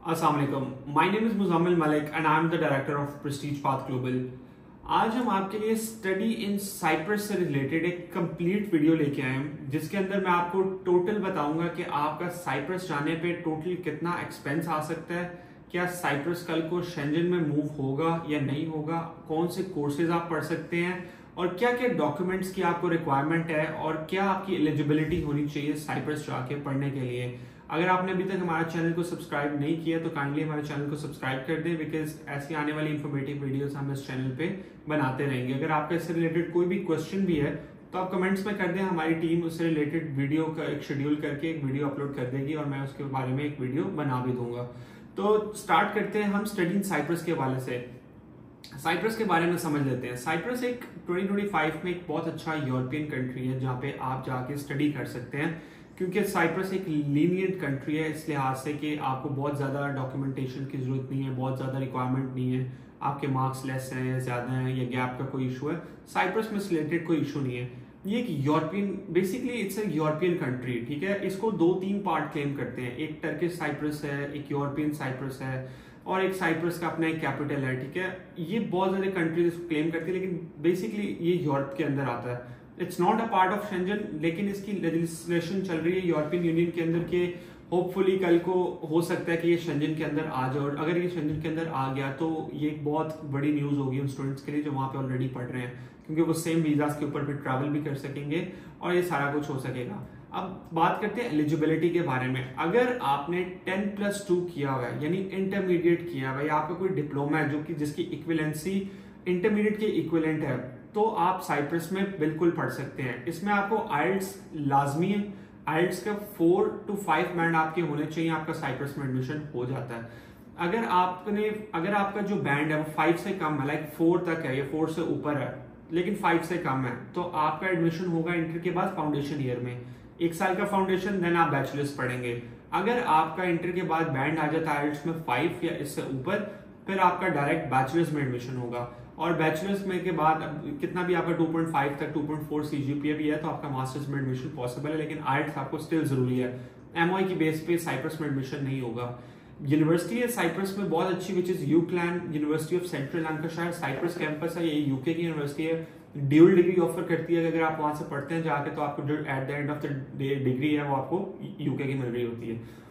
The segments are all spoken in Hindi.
अस्सलाम वालेकुम, my name is Muzammil Malik and I am the director of Prestige path global. आज हम आपके लिए स्टडी इन साइप्रस से रिलेटेड एक कंप्लीट वीडियो लेके आए हैं, जिसके अंदर मैं आपको टोटल बताऊंगा कि आपका साइप्रस जाने पे टोटल कितना एक्सपेंस आ सकता है, क्या साइप्रस कल को शेंजन में मूव होगा या नहीं होगा, कौन से कोर्सेज आप पढ़ सकते हैं और क्या क्या डॉक्यूमेंट्स की आपको रिक्वायरमेंट है और क्या आपकी एलिजिबिलिटी होनी चाहिए साइप्रस जाके पढ़ने के लिए। अगर आपने अभी तक हमारे चैनल को सब्सक्राइब नहीं किया तो काइंडली हमारे चैनल को सब्सक्राइब कर दें, बिकॉज ऐसी आने वाली इंफॉर्मेटिव वीडियोस हम इस चैनल पे बनाते रहेंगे। अगर आपका इससे रिलेटेड कोई भी क्वेश्चन भी है तो आप कमेंट्स में कर दें, हमारी टीम उससे रिलेटेड वीडियो का एक शेड्यूल करके एक वीडियो अपलोड कर देगी और मैं उसके बारे में एक वीडियो बना भी दूंगा। तो स्टार्ट करते हैं हम स्टडी इन साइप्रस के हवाले से। साइप्रस के बारे में समझ लेते हैं। साइप्रस एक 2025 में एक बहुत अच्छा यूरोपियन कंट्री है जहाँ पे आप जाके स्टडी कर सकते हैं, क्योंकि साइप्रस एक लीनियंट कंट्री है इस लिहाज से कि आपको बहुत ज़्यादा डॉक्यूमेंटेशन की जरूरत नहीं है, बहुत ज़्यादा रिक्वायरमेंट नहीं है, आपके मार्क्स लेस हैं ज़्यादा हैं या गैप का कोई इशू है, साइप्रस में रिलेटेड कोई इशू नहीं है। ये एक European, basically it's a European country, ठीक है। इसको 2-3 पार्ट क्लेम करते हैं, एक टर्किश साइप्रस है, एक यूरोपियन साइप्रस है और एक साइप्रस का अपना एक कैपिटल है, ठीक है। ये बहुत सारे कंट्रीज इसको क्लेम करती है, लेकिन बेसिकली ये यूरोप के अंदर आता है। It's not a part of Schengen, लेकिन इसकी लेजिस्लेशन चल रही है यूरोपियन यूनियन के अंदर के होपफुली कल को हो सकता है कि ये शेंजन के अंदर आ जाए, और अगर ये शेंजन के अंदर आ गया तो ये एक बहुत बड़ी न्यूज होगी उन स्टूडेंट्स के लिए जो वहां पे ऑलरेडी पढ़ रहे हैं, क्योंकि वो सेम वीजास के ऊपर भी ट्रैवल भी कर सकेंगे और ये सारा कुछ हो सकेगा। अब बात करते हैं एलिजिबिलिटी के बारे में। अगर आपने 10+2 किया हुआ है, यानी इंटरमीडिएट किया हुआ है, या आपका कोई डिप्लोमा है जो कि जिसकी इक्विवेलेंसी इंटरमीडिएट के इक्विवेलेंट है, तो आप साइप्रस में बिल्कुल पढ़ सकते हैं। इसमें आपको आइल्स लाजमी है, आइल्स का 4 to 5 बैंड आपके होने चाहिए, आपका साइप्रस में एडमिशन हो जाता है। अगर आपका जो बैंड है वो 5 से कम है, लाइक 4 तक है या 4 से ऊपर है लेकिन 5 से कम है, तो आपका एडमिशन होगा इंटर के बाद फाउंडेशन ईयर में, 1 साल का फाउंडेशन, देन आप बैचलर्स पढ़ेंगे। अगर आपका इंटर के बाद बैंड आ जाता है आइल्स में 5 या इससे ऊपर, फिर आपका डायरेक्ट बैचलर्स में एडमिशन होगा, और बैचलर्स में के बाद कितना भी आपका 2.5 तक 2.4 सीजीपीए भी है तो आपका मास्टर्स में एडमिशन पॉसिबल है, लेकिन आइल्स आपको स्टिल जरूरी है। एमओआई की बेस पे साइप्रस में एडमिशन नहीं होगा। यूनिवर्सिटी है साइप्रस में बहुत अच्छी, which is UCLan University of Central Lancashire, Cyprus campus है, ये यूके की यूनिवर्सिटी है, ड्यूल डिग्री ऑफर करती है। अगर आप वहां से पढ़ते हैं जाके तो आपको जो at the end of the day degree है वो आपको यूके की मिल रही होती है।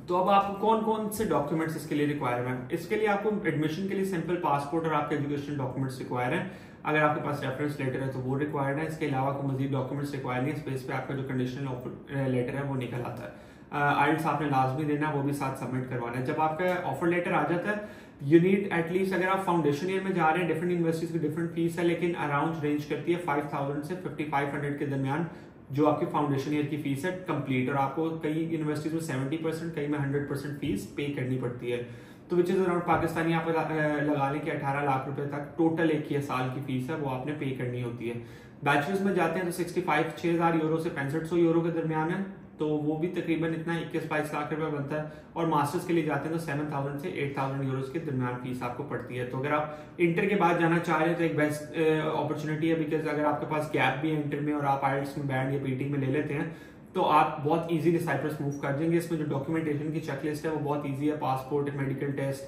तो अब आपको कौन कौन से डॉक्यूमेंट्स इसके लिए रिक्वायर है? इसके लिए आपको एडमिशन के लिए सिंपल पासपोर्ट और आपके एजुकेशनल डॉक्यूमेंट्स रिक्वायर है। अगर आपके पास रेफरेंस लेटर है तो वो रिक्वायर्ड है। इसके अलावा कोई मजीद डॉक्यूमेंट्स रिक्वायर नहीं है, इस बेस पे आपका जो कंडीशनल लेटर है वो निकल आता है। आइल्स आपने लाजमी देना, वो भी साथ सबमिट करवाना है। जब आपका ऑफर लेटर आ जाता है, यू नीड एटलीस्ट, अगर आप फाउंडेशन ईयर में जा रहे हैं, डिफरेंट यूनिवर्सिटीज की डिफरेंट फीस है, लेकिन अराउंड रेंज करती है 5000 से 5500 के दरमियान जो आपकी फाउंडेशन ईयर की फीस है कंप्लीट, और आपको कई यूनिवर्सिटीज में 70%, कई में 100% फीस पे करनी पड़ती है। तो विच इज अराउंड पाकिस्तानी आप लगा लें कि 18 लाख रुपए तक टोटल एक ही साल की फीस है वो आपने पे करनी होती है। बैचलर्स में जाते हैं तो 6,000 यूरो से 6500 यूरो के दरमियान है, तो वो भी तकरीबन इतना 21-22 लाख रुपए बनता है। और मास्टर्स के लिए जाते हैं तो 7,000 से 8,000 यूरो के दरमियान फीस आपको पड़ती है। तो अगर आप इंटर के बाद जाना चाह रहे हैं तो एक बेस्ट अपॉर्चुनिटी है, बिकॉज अगर आपके पास गैप भी है इंटर में और आप आइल्स में बैंड या पीटी में ले लेते हैं तो आप बहुत इजीली साइप्रस मूव कर जाएंगे। इसमें जो डॉक्यूमेंटेशन की चेकलिस्ट है वो बहुत ईजी है, पासपोर्ट, मेडिकल टेस्ट,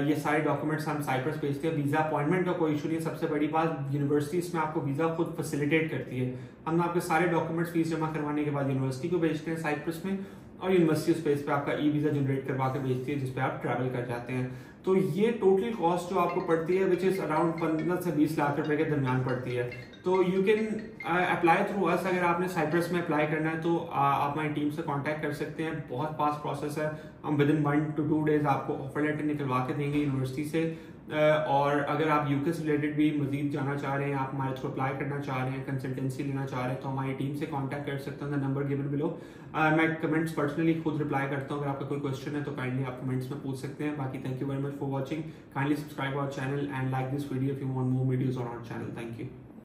ये सारे डॉक्यूमेंट्स हम साइप्रस भेजते हैं। वीजा अपॉइंटमेंट का कोई इशू नहीं है। सबसे बड़ी बात, यूनिवर्सिटी इसमें आपको वीजा खुद फैसिलिटेट करती है। हम आपके सारे डॉक्यूमेंट्स फीस जमा करवाने के बाद यूनिवर्सिटी को भेजते हैं साइप्रस में, और यूनिवर्सिटी स्पेस पे आपका ई वीजा जनरेट करवा के भेजती है जिसपे आप ट्रैवल कर जाते हैं। तो ये टोटल कॉस्ट जो आपको पड़ती है विच इज अराउंड 15 से 20 लाख रुपए के दरमियान पड़ती है। तो यू कैन अप्लाई थ्रू अस। अगर आपने साइप्रस में अप्लाई करना है तो आप हमारी टीम से कांटेक्ट कर सकते हैं। बहुत फास्ट प्रोसेस है, हम विद इन 1 to 2 डेज आपको ऑफर लेटर निकलवा के देंगे यूनिवर्सिटी से। और अगर आप यूके से रिलेटेड भी मजीद जाना चाह रहे हैं, आप हमारे थ्रू अप्लाई करना चाह रहे हैं, कंसल्टेंसी लेना चाह रहे हैं, तो हमारी टीम से कांटेक्ट कर सकते हैं, नंबर गिवन बिलो। मैं कमेंट्स पर्सनली खुद रिप्लाई करता हूँ। अगर आपका कोई क्वेश्चन है तो काइंडली आप कमेंट्स में पूछ सकते हैं। बाकी thank you very much for watching. Kindly subscribe our channel and like this video if you want more videos on our channel. Thank you.